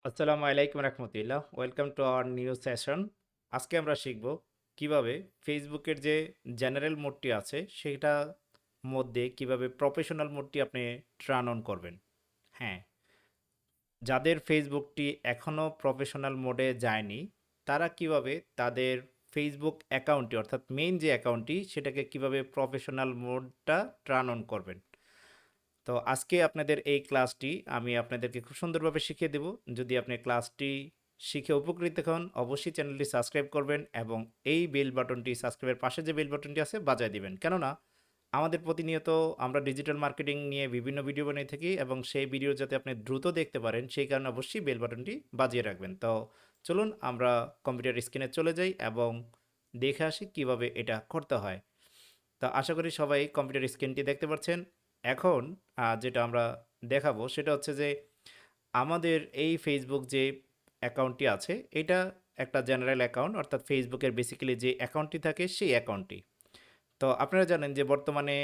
আসসালামু আলাইকুম রহমতুল্লাহ, welcome to our new session. আজকে আমরা শিখব কিভাবে ফেসবুকের যে জেনারেল মোডটি আছে সেটা মধ্যে কিভাবে প্রফেশনাল মোডটি আপনি টার্ন অন করবেন। হ্যাঁ, যাদের ফেসবুকটি এখনও প্রফেশনাল মোডে যায়নি তারা কিভাবে তাদের ফেসবুক অ্যাকাউন্টটি অর্থাৎ মেইন যে অ্যাকাউন্টটি সেটাকে কিভাবে প্রফেশনাল মোডটা টার্ন অন করবেন। তো আজকে আপনাদের এই ক্লাসটি আমি আপনাদেরকে খুব সুন্দরভাবে শিখিয়ে দেব। যদি আপনি ক্লাসটি শিখে উপকৃত হন অবশ্যই চ্যানেলটি সাবস্ক্রাইব করবেন এবং এই বেল বাটনটি সাবস্ক্রাইবের পাশে যে বেল বাটনটি আছে বাজায় দিবেন। কেননা আমাদের প্রতিনিয়ত আমরা ডিজিটাল মার্কেটিং নিয়ে বিভিন্ন ভিডিও বানিয়ে থাকি এবং সেই ভিডিও যাতে আপনি দ্রুত দেখতে পারেন সেই কারণে অবশ্যই বেল বাটনটি বাজিয়ে রাখবেন। তো চলুন আমরা কম্পিউটার স্ক্রিনে চলে যাই এবং দেখে আসি কিভাবে এটা করতে হয়। তো আশা করি সবাই কম্পিউটার স্ক্রিনটি দেখতে পাচ্ছেন। এখন যেটা আমরা দেখাবো সেটা হচ্ছে যে আমাদের এই ফেসবুক যে অ্যাকাউন্টটি আছে এটা একটা জেনারেল অ্যাকাউন্ট, অর্থাৎ ফেসবুকের বেসিক্যালি যে অ্যাকাউন্টটি থাকে সেই অ্যাকাউন্টটি। তো আপনারা জানেন যে বর্তমানে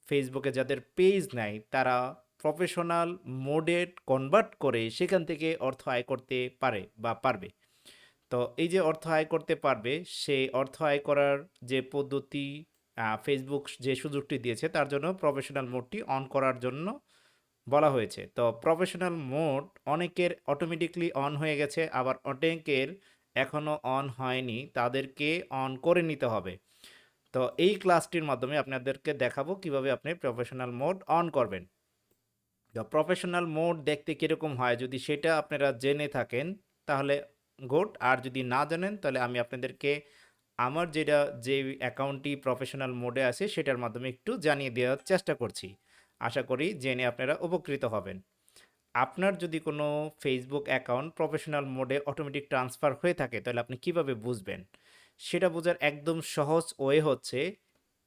ফেসবুকে যাদের পেজ নাই তারা প্রফেশনাল মোডে কনভার্ট করে সেখান থেকে অর্থ আয় করতে পারে বা পারবে। তো এই যে অর্থ আয় করতে পারবে সেই অর্থ আয় করার যে পদ্ধতি ফেসবুক যে সুযোগটি দিয়েছে তার জন্য প্রফেশনাল মোডটি অন করার জন্য বলা হয়েছে। তো প্রফেশনাল মোড অনেকের অটোমেটিকলি অন হয়ে গেছে, আবার অনেকের এখনও অন হয়নি, তাদেরকে অন করে নিতে হবে। তো এই ক্লাসটির মাধ্যমে আপনাদেরকে দেখাবো কিভাবে আপনি প্রফেশনাল মোড অন করবেন। তো প্রফেশনাল মোড দেখতে কীরকম হয় যদি সেটা আপনারা জেনে থাকেন তাহলে গুড, আর যদি না জানেন তাহলে আমি আপনাদেরকে আমার যে অ্যাকাউন্টটি প্রফেশনাল মোডে আছে সেটার মাধ্যমে একটু জানিয়ে দেওয়ার চেষ্টা করছি। আশা করি জেনে আপনারা উপকৃত হবেন। আপনার যদি কোনো ফেসবুক অ্যাকাউন্ট প্রফেশনাল মোডে অটোমেটিক ট্রান্সফার হয়ে থাকে তাহলে আপনি কিভাবে বুঝবেন? সেটা বোঝার একদম সহজ ওয়ে হচ্ছে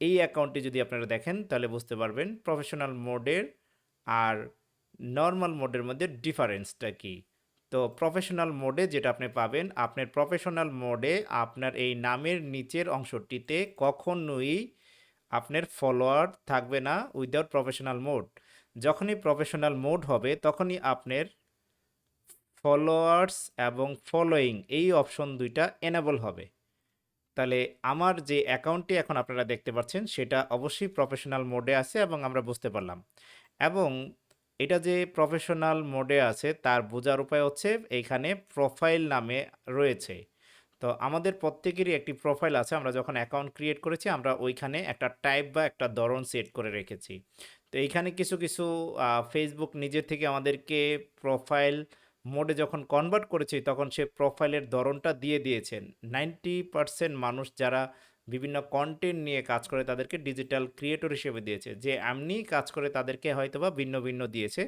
এই অ্যাকাউন্টটি যদি আপনারা দেখেন তাহলে বুঝতে পারবেন প্রফেশনাল মোডের আর নরমাল মোডের মধ্যে ডিফারেন্সটা কী। তো প্রফেশনাল মোডে যেটা আপনি পাবেন, আপনার প্রফেশনাল মোডে আপনার এই নামের নিচের অংশটিতে কখনোই আপনার ফলোয়ার থাকবে না উইদাউট প্রফেশনাল মোড। যখনই প্রফেশনাল মোড হবে তখনই আপনার ফলোয়ার্স এবং ফলোয়িং এই অপশন দুইটা এনেবল হবে। তাহলে আমার যে অ্যাকাউন্টটি এখন আপনারা দেখতে পাচ্ছেন সেটা অবশ্যই প্রফেশনাল মোডে আছে এবং আমরা বুঝতে পারলাম। এবং এটা যে প্রফেশনাল মোডে আছে তার বোঝার উপায় হচ্ছে এইখানে প্রোফাইল নামে রয়েছে। তো আমাদের প্রত্যেকেরই একটি প্রোফাইল আছে। আমরা যখন অ্যাকাউন্ট ক্রিয়েট করেছি আমরা ওইখানে একটা টাইপ বা একটা ধরন সেট করে রেখেছি। তো এইখানে কিছু ফেসবুক নিজে থেকে আমাদেরকে প্রোফাইল মোডে যখন কনভার্ট করেছি তখন সে প্রোফাইলের ধরনটা দিয়ে দিয়েছেন। 90% মানুষ যারা বিভিন্ন কন্টেন্ট নিয়ে কাজ করে তাদেরকে ডিজিটাল ক্রিয়েটর হিসেবে দিয়েছে। যে এমনি কাজ করে তাদেরকে হয়তোবা ভিন্ন ভিন্ন দিয়েছে।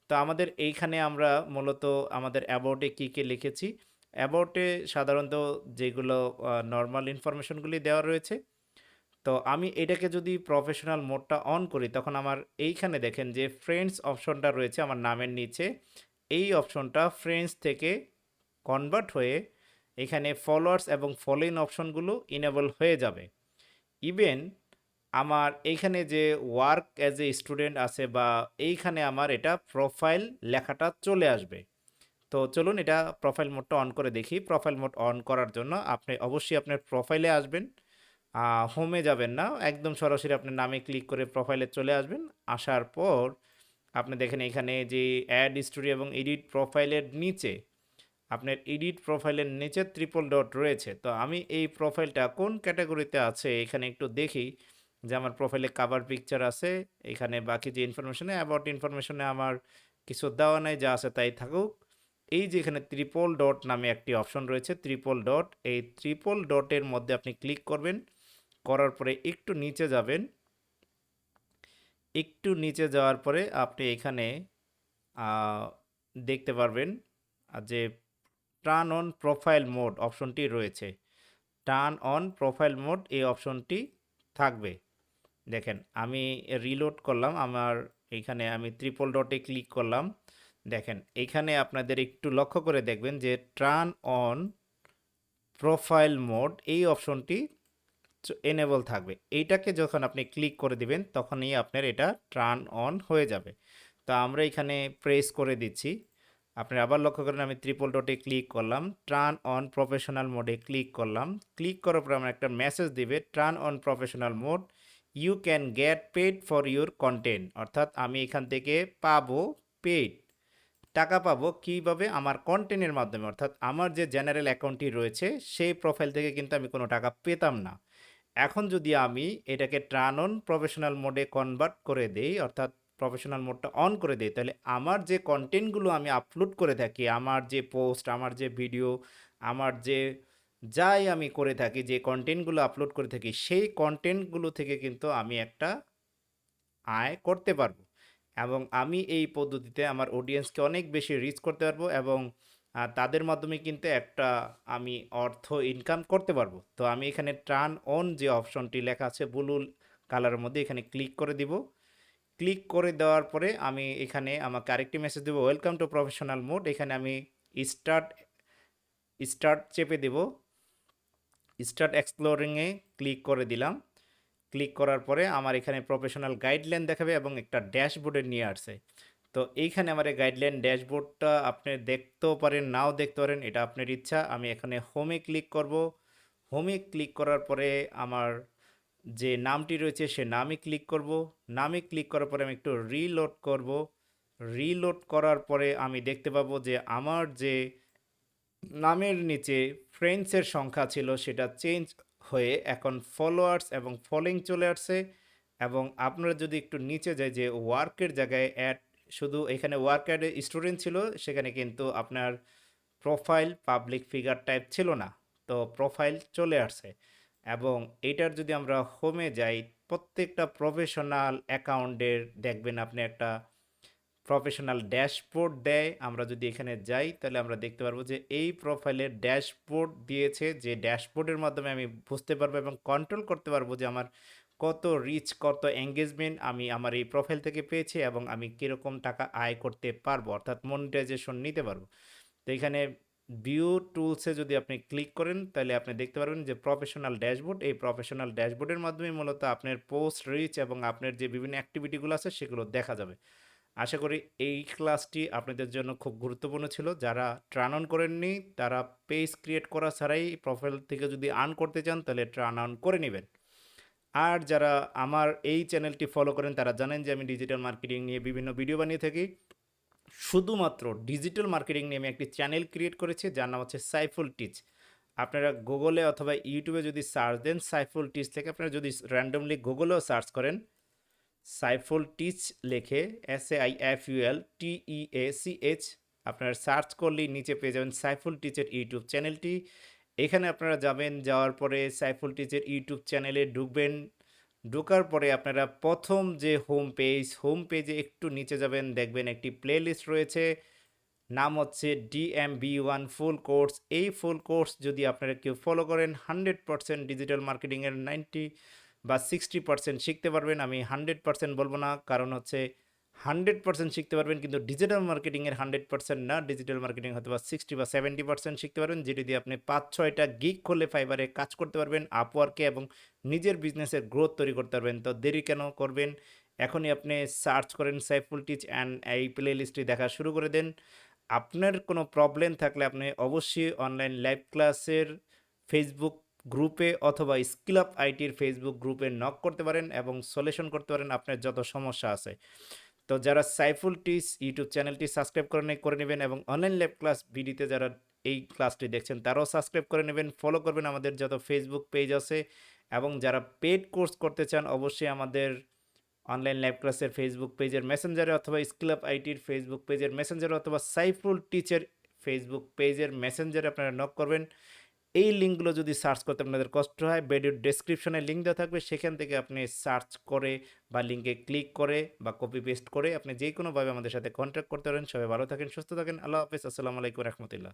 তো আমাদের এইখানে আমরা মূলত আমাদের অ্যাবাউটে কী লিখেছি। অ্যাবাউটে সাধারণত যেগুলো নরমাল ইনফরমেশনগুলি দেওয়া রয়েছে। তো আমি এটাকে যদি প্রফেশনাল মোডটা অন করি তখন আমার এইখানে দেখেন যে ফ্রেন্ডস অপশনটা রয়েছে আমার নামের নিচে। এই অপশনটা ফ্রেন্ডস থেকে কনভার্ট হয়ে এখানে ফলোয়ার্স এবং ফলোইং অপশনগুলো ইনেবল হয়ে যাবে। ইভেন আমার এইখানে যে ওয়ার্ক অ্যাজ এ স্টুডেন্ট আছে বা এইখানে আমার এটা প্রোফাইল লেখাটা চলে আসবে। তো চলুন এটা প্রোফাইল মোডটা অন করে দেখি। প্রোফাইল মোড অন করার জন্য আপনি অবশ্যই আপনার প্রোফাইলে আসবেন। হোমে যাবেন না, একদম সরাসরি আপনার নামে ক্লিক করে প্রোফাইলে চলে আসবেন। আসার পর আপনি দেখেন এখানে যে অ্যাড স্টোরি এবং এডিট প্রোফাইলের নিচে আপনার এডিট প্রোফাইলের নিচে ট্রিপল ডট রয়েছে। তো আমি এই প্রোফাইলটা কোন ক্যাটাগরিতে আছে এখানে একটু দেখি যে আমার প্রোফাইলে কাভার পিকচার আছে, এখানে বাকি যে ইনফরমেশনে অ্যাবাউট ইনফরমেশনে আমার কিছু দেওয়া নাই, যা আছে তাই থাকুক। এই যে এখানে ট্রিপল ডট নামে একটি অপশন রয়েছে, ট্রিপল ডট, এই ট্রিপল ডটের মধ্যে আপনি ক্লিক করবেন। করার পরে একটু নিচে যাবেন। একটু নিচে যাওয়ার পরে আপনি এখানে দেখতে পারবেন যে টার্ন অন প্রোফাইল মোড অপশনটি রয়েছে। টার্ন অন প্রোফাইল মোড এই অপশনটি থাকবে। দেখেন আমি রিলোড করলাম, আমার এইখানে আমি ট্রিপল ডটে ক্লিক করলাম। দেখেন এইখানে আপনাদের একটু লক্ষ্য করে দেখবেন যে টার্ন অন প্রোফাইল মোড এই অপশনটি এনেবল থাকবে। এইটাকে যখন আপনি ক্লিক করে দিবেন তখনই আপনার এটা টার্ন অন হয়ে যাবে। তো আমরা এখানে প্রেস করে দিচ্ছি। আপনি আবার লক্ষ্য করেন আমি ট্রিপল ডটে ক্লিক করলাম, টার্ন অন প্রফেশনাল মোডে ক্লিক করলাম। ক্লিক করার পর আমার একটা মেসেজ দিবে, turn on professional mode, you can get paid for your content. অর্থাৎ আমি এখান থেকে পাবো পেড, টাকা পাবো কীভাবে? আমার কন্টেন্টের মাধ্যমে। অর্থাৎ আমার যে জেনারেল অ্যাকাউন্টটি রয়েছে সেই প্রোফাইল থেকে কিন্তু আমি কোনো টাকা পেতাম না। এখন যদি আমি এটাকে টার্ন অন প্রফেশনাল মোডে কনভার্ট করে দেই, অর্থাৎ প্রফেশনাল মোডটা অন করে দেই, তাহলে আমার যে কন্টেন্টগুলো আমি আপলোড করে থাকি, আমার যে পোস্ট, আমার যে ভিডিও, আমার যে যাই আমি করে থাকি, যে কন্টেন্টগুলো আপলোড করে থাকি, সেই কন্টেন্টগুলো থেকে কিন্তু আমি একটা আয় করতে পারবো। এবং আমি এই পদ্ধতিতে আমার অডিয়েন্সকে অনেক বেশি রিচ করতে পারবো এবং তাদের মাধ্যমে কিন্তু একটা আমি অর্থ ইনকাম করতে পারবো। তো আমি এখানে টার্ন অন যে অপশনটি লেখা আছে ব্লু কালারের মধ্যে, এখানে ক্লিক করে দিব। ক্লিক করে দেওয়ার পরে আমি এখানে আমাকে আরেকটি মেসেজ দেবো, ওয়েলকাম টু প্রফেশনাল মোড। এখানে আমি স্টার্ট স্টার্ট চেপে দেব, স্টার্ট এক্সপ্লোরিংয়ে ক্লিক করে দিলাম। ক্লিক করার পরে আমার এখানে প্রফেশনাল গাইডলাইন দেখাবে এবং একটা ড্যাশবোর্ডে নিয়ে আসছে। তো এইখানে আমার এই গাইডলাইন ড্যাশবোর্ডটা আপনি দেখতেও পারেন, নাও দেখতে পারেন, এটা আপনার ইচ্ছা। আমি এখানে হোমে ক্লিক করব। হোমে ক্লিক করার পরে আমার যে নামটি রয়েছে সে নামে ক্লিক করব। নামে ক্লিক করার পরে আমি একটু রিলোড করব। রিলোড করার পরে আমি দেখতে পাবো যে আমার যে নামের নিচে ফ্রেন্ডসের সংখ্যা ছিল সেটা চেঞ্জ হয়ে এখন ফলোয়ার্স এবং ফলোইং চলে আসছে। এবং আপনারা যদি একটু নিচে যায় যে ওয়ার্কের জায়গায় অ্যাড, শুধু এখানে ওয়ার্ক অ্যাডে স্টুডেন্ট ছিল, সেখানে কিন্তু আপনার প্রোফাইল পাবলিক ফিগার টাইপ ছিল না, তো প্রোফাইল চলে আসছে। এবং এটার যদি আমরা হোমে যাই, প্রত্যেকটা প্রফেশনাল অ্যাকাউন্টের দেখবেন আপনি একটা প্রফেশনাল ড্যাশবোর্ড দেয়। আমরা যদি এখানে যাই তাহলে আমরা দেখতে পারবো যে এই প্রোফাইলের ড্যাশবোর্ড দিয়েছে, যে ড্যাশবোর্ডের মাধ্যমে আমি বুঝতে পারবো এবং কন্ট্রোল করতে পারবো যে আমার কত রিচ, কত এঙ্গেজমেন্ট আমি আমার এই প্রোফাইল থেকে পেয়েছি এবং আমি কীরকম টাকা আয় করতে পারবো, অর্থাৎ মনিটাইজেশন নিতে পারবো। তো এখানে ভিউ টুলসে যদি আপনি ক্লিক করেন তাহলে আপনি দেখতে পারবেন যে প্রফেশনাল ড্যাশবোর্ড, এই প্রফেশনাল ড্যাশবোর্ডের মাধ্যমে মূলত আপনার পোস্ট রিচ এবং আপনার যে বিভিন্ন অ্যাক্টিভিটিগুলো আছে সেগুলো দেখা যাবে। আশা করি এই ক্লাসটি আপনাদের জন্য খুব গুরুত্বপূর্ণ ছিল। যারা টার্ন অন করেননি তারা পেজ ক্রিয়েট করা ছাড়াই প্রোফাইল থেকে যদি আর্ন করতে চান তাহলে টার্ন অন করে নেবেন। আর যারা আমার এই চ্যানেলটি ফলো করেন তারা জানেন যে আমি ডিজিটাল মার্কেটিং নিয়ে বিভিন্ন ভিডিও বানিয়ে থাকি। শুধুমাত্র ডিজিটাল মার্কেটিং নিয়ে আমি একটি চ্যানেল ক্রিয়েট করেছি যার নাম হচ্ছে সাইফুল টিচ। আপনারা গুগলে অথবা ইউটিউবে যদি সার্চ দেন সাইফুল টিচ থেকে, আপনারা যদি র্যান্ডমলি গুগলেও সার্চ করেন সাইফুল টিচ লেখে, SAIFUL TEACH, আপনারা সার্চ করলেই নিচে পেয়ে যাবেন সাইফুল টিচের ইউটিউব চ্যানেলটি। এখানে আপনারা যাবেন, যাওয়ার পরে সাইফুল টিচের ইউটিউব চ্যানেলে ঢুকবেন। ঢোকার পরে আপনারা প্রথম যে হোম পেজে একটু নিচে যাবেন, দেখবেন একটি প্লেলিস্ট রয়েছে, নাম হচ্ছে DMB1 ফুল কোর্স। এই ফুল কোর্স যদি আপনারা কেউ ফলো করেন 100% ডিজিটাল মার্কেটিংয়ের 90 বা 60% শিখতে পারবেন। আমি 100% বলবো না, কারণ হচ্ছে 100% শিখতে পারবেন কিন্তু ডিজিটাল মার্কেটিংয়ের 100% না। ডিজিটাল মার্কেটিং হয়তো বা 60 বা 70% শিখতে পারবেন, যেটি দিয়ে আপনি 5-6টা গিগ খুলে ফাইবারে কাজ করতে পারবেন, আপওয়ার্কে, এবং নিজের বিজনেসের গ্রোথ তৈরি করতে পারবেন। তো দেরি কেন করবেন, এখনই আপনি সার্চ করেন সাইফুল টিচ অ্যান্ড এই প্লে লিস্টটি দেখা শুরু করে দেন। আপনার কোনো প্রবলেম থাকলে আপনি অবশ্যই অনলাইন লাইভ ক্লাসের ফেসবুক গ্রুপে অথবা স্কিল আপ আইটির ফেসবুক গ্রুপে নক করতে পারেন এবং সলিউশন করতে পারেন আপনার যত সমস্যা আছে। তো যারা সাইফুল টিচ ইউটিউব চ্যানেলটি সাবস্ক্রাইব করে নেবেন এবং অনলাইন লাইভ ক্লাস ভিডিওতে যারা এই ক্লাসটি দেখছেন তারাও সাবস্ক্রাইব করে নেবেন, ফলো করবেন আমাদের যত ফেসবুক পেজ আছে। এবং যারা পেড কোর্স করতে চান অবশ্যই আমাদের অনলাইন লাইভ ক্লাসের ফেসবুক পেজের মেসেঞ্জারে অথবা স্কিল আপ আইটির ফেসবুক পেজের মেসেঞ্জারে অথবা সাইফুল টিচের ফেসবুক পেজের মেসেঞ্জারে আপনারা নক করবেন। এই লিঙ্কগুলো যদি সার্চ করতে আপনাদের কষ্ট হয়, ভিডিওর ডেসক্রিপশনে লিঙ্ক দেওয়া থাকবে, সেখান থেকে আপনি সার্চ করে বা লিঙ্কে ক্লিক করে বা কপি পেস্ট করে আপনি যে কোনোভাবে আমাদের সাথে কন্ট্যাক্ট করতে পারেন। সবাই ভালো থাকেন, সুস্থ থাকেন, আল্লাহ হাফেজ, আসসালামু আলাইকুম রহমতুল্লাহ।